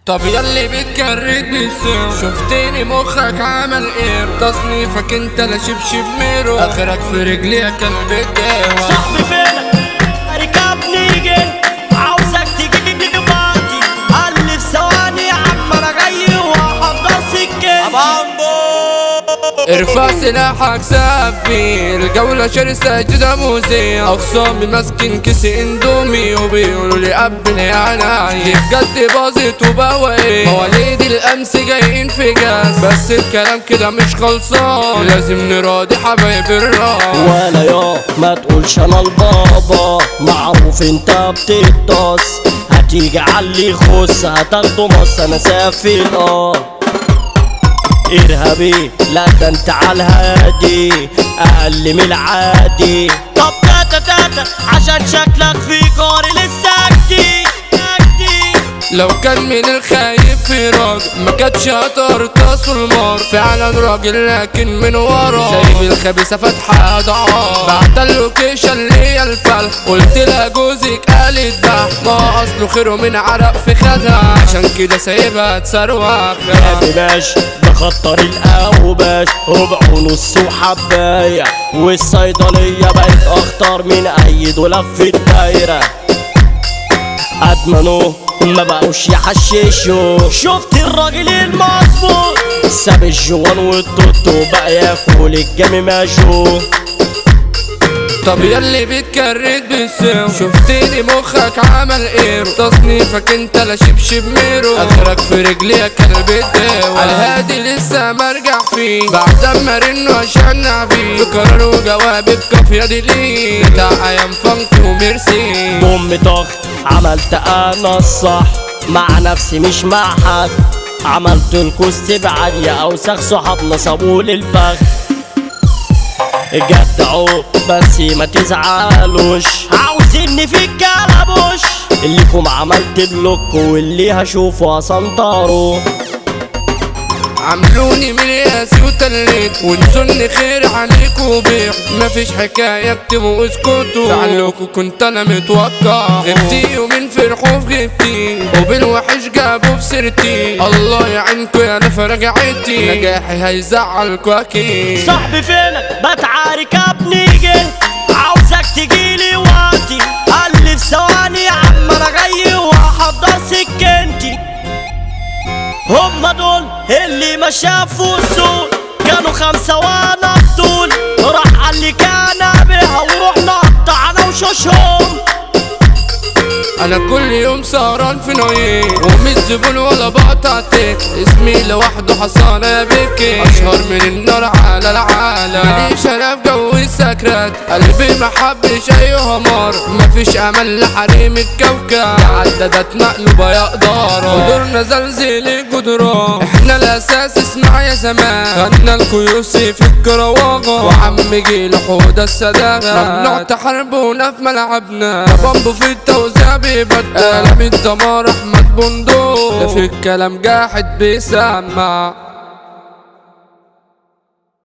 طب ياللي بتكرر بالسم شفتني مخك عمل ايه؟ تصنيفك انت لا شبشب ميرو اخرك في رجلي يا كلب الدوا. صاحبي فينك ركبني جه عاوزك تجيب لي بارتي قال لي في ثواني يا عم انا جاي وهحضر سكتي. ارفع سلاحك سبي الجولة شرسة جدا موزية اخصامي ماسكين كيس اندومي وبيقولوا لي قبل يعني بجد باظت وبواقي مواليد الامس جايين في جاز بس الكلام كده مش خلصان لازم نراضي حبايب الراس. ولا يا ما تقولش انا البابا معروف انت بتقطص هتيجي علي خص هتاخده مص انا سافل ارهابي لا ده انت على الهادي اقل من العادي. طب تاتا عشان شكلك في قاري لسه جديد. لو كان من الخايف في راجل ما كانتش هترتص المار فعلا راجل لكن من ورا سايب الخبيثه فاتحه ضعاف بعد اللوكيشن ليا الفلح قلت لها جوزك قالت بح ما اصله خيره من عرق في خدها عشان كده سايبها تصاروخ. باش ده خطر الاوباش ربع ونص وحبايه والصيدليه بقت اخطر من اي دولاب في الدايره. ادمنوا ما بقوش يحششوا شفت الراجل المظبوط ساب الجوان والتوت وبقى ياكل الجامي ماجو. طب ياللي بتكرر بالسم شفتني مخك عمل ايه؟ تصنيفك انت لا شبشب ميرو اخرك في رجلي يا كلب الدوا. الهادي لسه مرجع فيه بعد ما رنوا عشان نعبيه في قرار وجوابي بكافيه دي ليه بتاع ايام فانك وميرسي. بوم ضغط عملت انا الصح مع نفسي مش مع حد عملت الكوست بعالية اوسخ صحابنا صابوا للفخ جدعوا بس ما تزعلوش عاوزيني في الكلبوش الليكم عملت بلوك واللي هشوفه اسنطره. عملوني من ياسي وتليت ونسوني خير عليكوا بيع مفيش حكاية اكتبوا اسكتوا زعلوكوا كنت انا متوقع غبتي يومين فرحوا في غيبتي وبالوحش جابوا في سيرتي الله يعينكوا يا نفا رجعتي نجاحي هيزعلكوا اكيد. صاحبي فينك بتعارك ابني جه عاوزك تجيلي وقتي قال لي في ثواني يا عم انا جاي وهحضر سكنتي. هما دول اللي ما شافوا السوق كانوا 5 وانا بطول راح قال لي كان بيها ورحنا قطعنا وشوشهم. انا كل يوم سهران في نايم ومش زبون ولا بقطع تيك اسمي لوحده حصانة يا بكي اشهر من النار على العالم ماليش انا في جو السكرات قلبي ما حبش اي همار مفيش امل لحريم الكوكب عددت مقلوبة يقدر قدرنا زلزل الجدران احنا الاساس اسمع يا زمان غنى الكيوسي في الكرواغة وعم جيل حوده السداغة ممنوع تحاربونا في ملعبنا بامبو في التوزيع بيبدأ قلم الدمار احمد بندق ده في الكلام جاحد بيسمع.